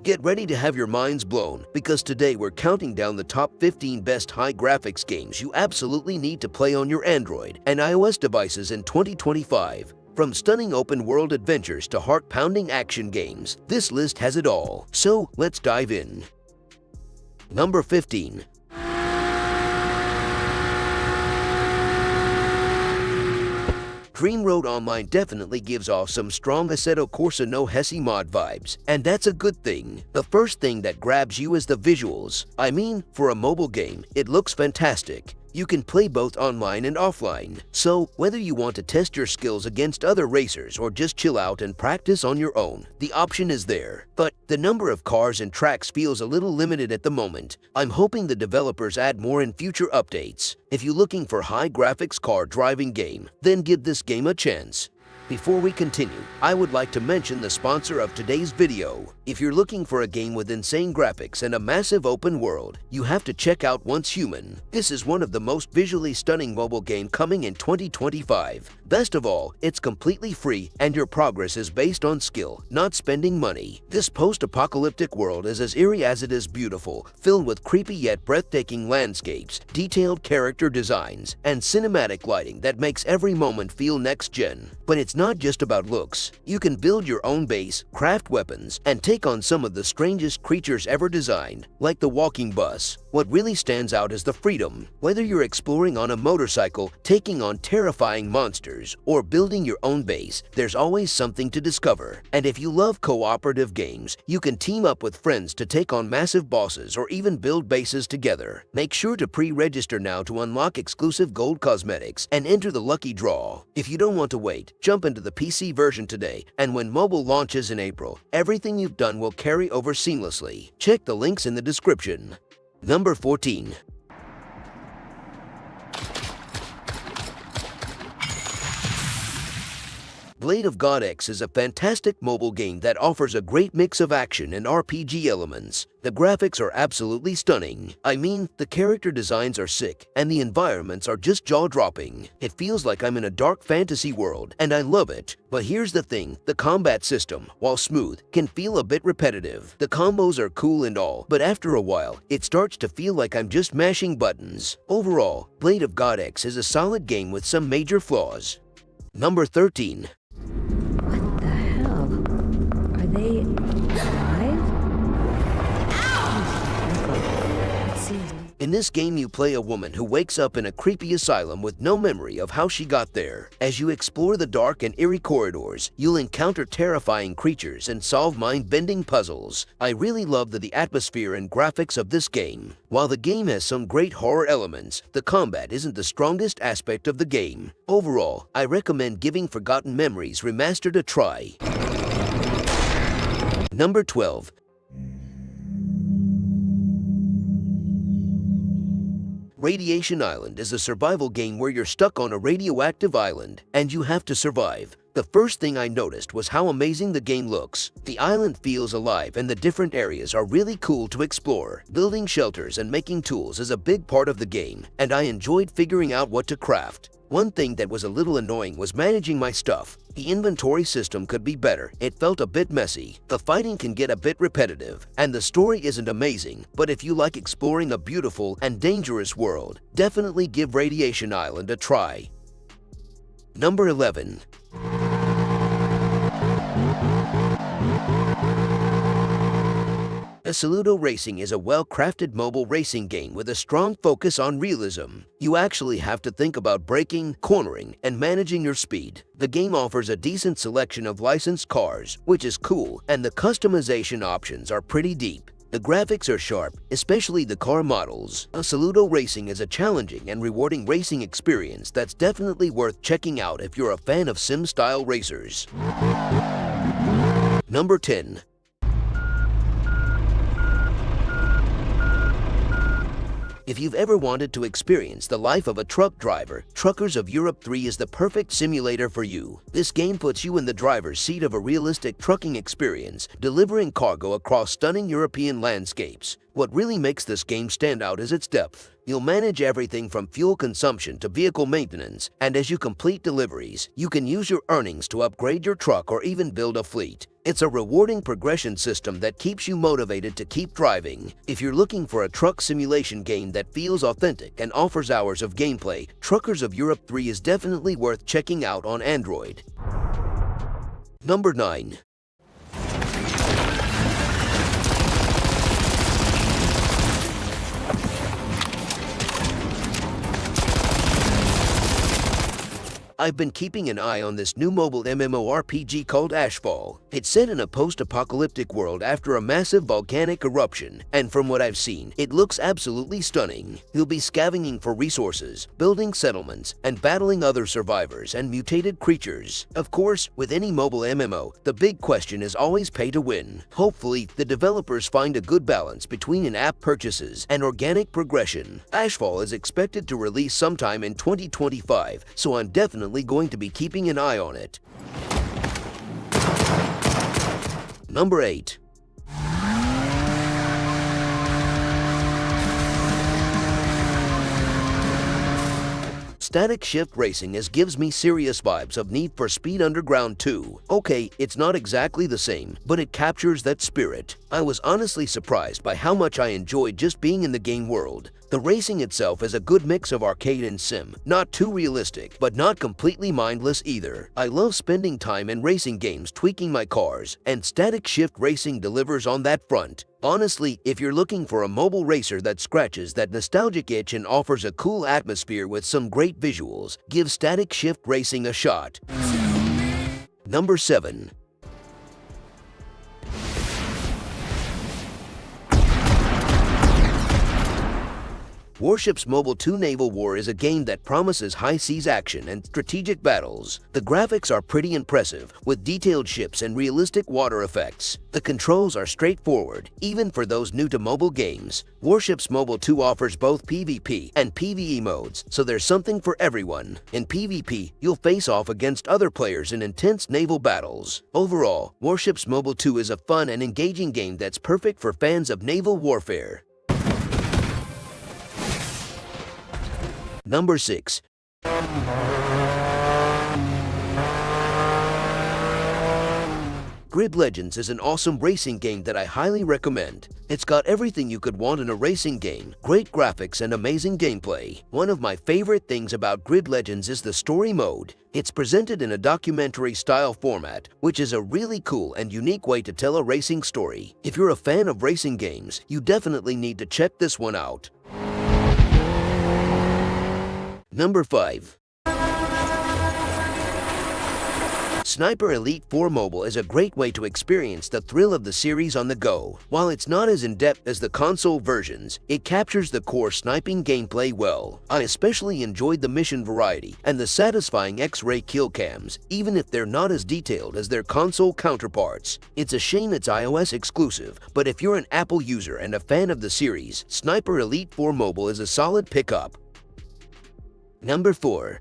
Get ready to have your minds blown, because today we're counting down the top 15 best high graphics games you absolutely need to play on your Android and iOS devices in 2025. From stunning open-world adventures to heart-pounding action games, this list has it all. So let's dive in. Number 15. Dream Road Online definitely gives off some strong Assetto Corsa no Hesi mod vibes, and that's a good thing. The first thing that grabs you is the visuals. I mean, for a mobile game, it looks fantastic. You can play both online and offline, so whether you want to test your skills against other racers or just chill out and practice on your own, the option is there. But the number of cars and tracks feels a little limited at the moment. I'm hoping the developers add more in future updates. If you're looking for high graphics car driving game, then give this game a chance. Before we continue, I would like to mention the sponsor of today's video. If you're looking for a game with insane graphics and a massive open world, you have to check out Once Human. This is one of the most visually stunning mobile game coming in 2025. Best of all, it's completely free and your progress is based on skill, not spending money. This post-apocalyptic world is as eerie as it is beautiful, filled with creepy yet breathtaking landscapes, detailed character designs, and cinematic lighting that makes every moment feel next-gen. But it's not just about looks. You can build your own base, craft weapons, and take on some of the strangest creatures ever designed, like the walking bus. What really stands out is the freedom. Whether you're exploring on a motorcycle, taking on terrifying monsters, or building your own base, there's always something to discover. And if you love cooperative games, you can team up with friends to take on massive bosses or even build bases together. Make sure to pre-register now to unlock exclusive gold cosmetics and enter the lucky draw. If you don't want to wait, jump into the PC version today, and when mobile launches in April, everything you've done will carry over seamlessly. Check the links in the description. Number 14. Blade of God X is a fantastic mobile game that offers a great mix of action and RPG elements. The graphics are absolutely stunning. I mean, the character designs are sick, and the environments are just jaw-dropping. It feels like I'm in a dark fantasy world, and I love it. But here's the thing, the combat system, while smooth, can feel a bit repetitive. The combos are cool and all, but after a while, it starts to feel like I'm just mashing buttons. Overall, Blade of God X is a solid game with some major flaws. Number 13. What the hell? Are they alive? In this game, you play a woman who wakes up in a creepy asylum with no memory of how she got there. As you explore the dark and eerie corridors, you'll encounter terrifying creatures and solve mind-bending puzzles. I really love the atmosphere and graphics of this game. While the game has some great horror elements, the combat isn't the strongest aspect of the game. Overall, I recommend giving Forgotten Memories Remastered a try. Number 12. Radiation Island is a survival game where you're stuck on a radioactive island, and you have to survive. The first thing I noticed was how amazing the game looks. The island feels alive and the different areas are really cool to explore. Building shelters and making tools is a big part of the game, and I enjoyed figuring out what to craft. One thing that was a little annoying was managing my stuff. The inventory system could be better. It felt a bit messy. The fighting can get a bit repetitive, and the story isn't amazing, but if you like exploring a beautiful and dangerous world, definitely give Radiation Island a try. Number 11. Saludo Racing is a well-crafted mobile racing game with a strong focus on realism. You actually have to think about braking, cornering, and managing your speed. The game offers a decent selection of licensed cars, which is cool, and the customization options are pretty deep. The graphics are sharp, especially the car models. Saludo Racing is a challenging and rewarding racing experience that's definitely worth checking out if you're a fan of sim-style racers. Number 10. If you've ever wanted to experience the life of a truck driver, Truckers of Europe 3 is the perfect simulator for you. This game puts you in the driver's seat of a realistic trucking experience, delivering cargo across stunning European landscapes. What really makes this game stand out is its depth. You'll manage everything from fuel consumption to vehicle maintenance, and as you complete deliveries, you can use your earnings to upgrade your truck or even build a fleet. It's a rewarding progression system that keeps you motivated to keep driving. If you're looking for a truck simulation game that feels authentic and offers hours of gameplay, Truckers of Europe 3 is definitely worth checking out on Android. Number 9. I've been keeping an eye on this new mobile MMORPG called Ashfall. It's set in a post-apocalyptic world after a massive volcanic eruption, and from what I've seen, it looks absolutely stunning. You'll be scavenging for resources, building settlements, and battling other survivors and mutated creatures. Of course, with any mobile MMO, the big question is always pay to win. Hopefully, the developers find a good balance between in-app purchases and organic progression. Ashfall is expected to release sometime in 2025, so I'm definitely going to be keeping an eye on it. Number 8. Static Shift Racing gives me serious vibes of Need for Speed Underground 2. Okay, it's not exactly the same, but it captures that spirit. I was honestly surprised by how much I enjoyed just being in the game world. The racing itself is a good mix of arcade and sim, not too realistic, but not completely mindless either. I love spending time in racing games tweaking my cars, and Static Shift Racing delivers on that front. Honestly, if you're looking for a mobile racer that scratches that nostalgic itch and offers a cool atmosphere with some great visuals, give Static Shift Racing a shot. Number 7. Warships Mobile 2 Naval War is a game that promises high seas action and strategic battles. The graphics are pretty impressive, with detailed ships and realistic water effects. The controls are straightforward, even for those new to mobile games. Warships Mobile 2 offers both PvP and PvE modes, so there's something for everyone. In PvP, you'll face off against other players in intense naval battles. Overall, Warships Mobile 2 is a fun and engaging game that's perfect for fans of naval warfare. Number 6. Grid Legends is an awesome racing game that I highly recommend. It's got everything you could want in a racing game, great graphics and amazing gameplay. One of my favorite things about Grid Legends is the story mode. It's presented in a documentary-style format, which is a really cool and unique way to tell a racing story. If you're a fan of racing games, you definitely need to check this one out. Number 5. Sniper Elite 4 Mobile is a great way to experience the thrill of the series on the go. While it's not as in-depth as the console versions, it captures the core sniping gameplay well. I especially enjoyed the mission variety and the satisfying X-ray kill cams, even if they're not as detailed as their console counterparts. It's a shame it's iOS exclusive, but if you're an Apple user and a fan of the series, Sniper Elite 4 Mobile is a solid pickup. Number 4.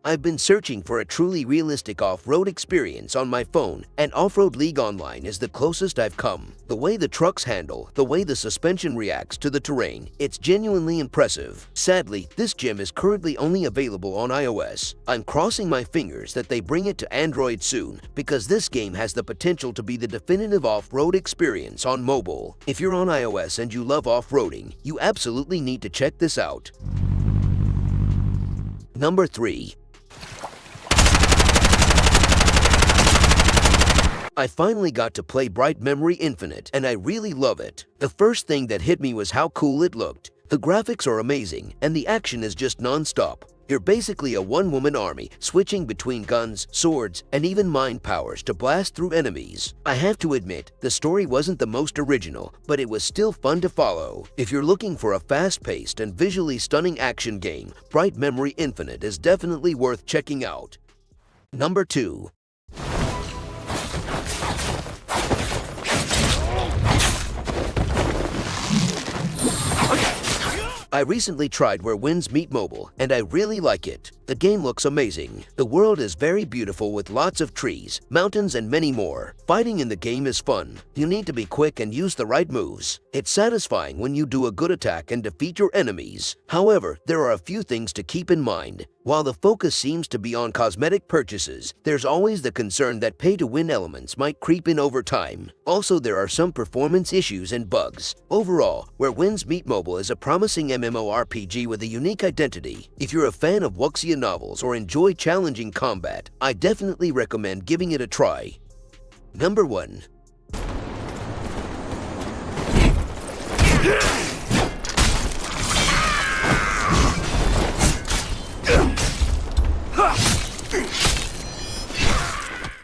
I've been searching for a truly realistic off-road experience on my phone, and Off-Road League Online is the closest I've come. The way the trucks handle, the way the suspension reacts to the terrain, it's genuinely impressive. Sadly, this gem is currently only available on iOS. I'm crossing my fingers that they bring it to Android soon, because this game has the potential to be the definitive off-road experience on mobile. If you're on iOS and you love off-roading, you absolutely need to check this out. Number 3. I finally got to play Bright Memory Infinite, and I really love it. The first thing that hit me was how cool it looked. The graphics are amazing, and the action is just non-stop. You're basically a one-woman army, switching between guns, swords, and even mind powers to blast through enemies. I have to admit, the story wasn't the most original, but it was still fun to follow. If you're looking for a fast-paced and visually stunning action game, Bright Memory Infinite is definitely worth checking out. Number 2. I recently tried Where Winds Meet Mobile, and I really like it. The game looks amazing. The world is very beautiful with lots of trees, mountains, and many more. Fighting in the game is fun. You need to be quick and use the right moves. It's satisfying when you do a good attack and defeat your enemies. However, there are a few things to keep in mind. While the focus seems to be on cosmetic purchases, there's always the concern that pay-to-win elements might creep in over time. Also, there are some performance issues and bugs. Overall, Where Winds Meet Mobile is a promising MMORPG with a unique identity. If you're a fan of wuxia novels or enjoy challenging combat, I definitely recommend giving it a try. Number 1.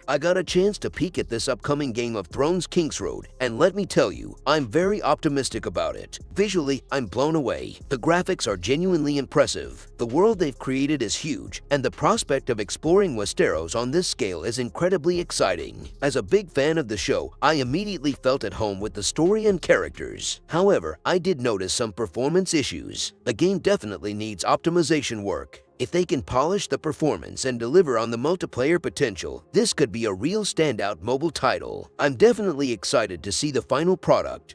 I got a chance to peek at this upcoming Game of Thrones King's Road, and let me tell you, I'm very optimistic about it. Visually, I'm blown away. The graphics are genuinely impressive. The world they've created is huge, and the prospect of exploring Westeros on this scale is incredibly exciting. As a big fan of the show, I immediately felt at home with the story and characters. However, I did notice some performance issues. The game definitely needs optimization work. If they can polish the performance and deliver on the multiplayer potential, this could be a real standout mobile title. I'm definitely excited to see the final product.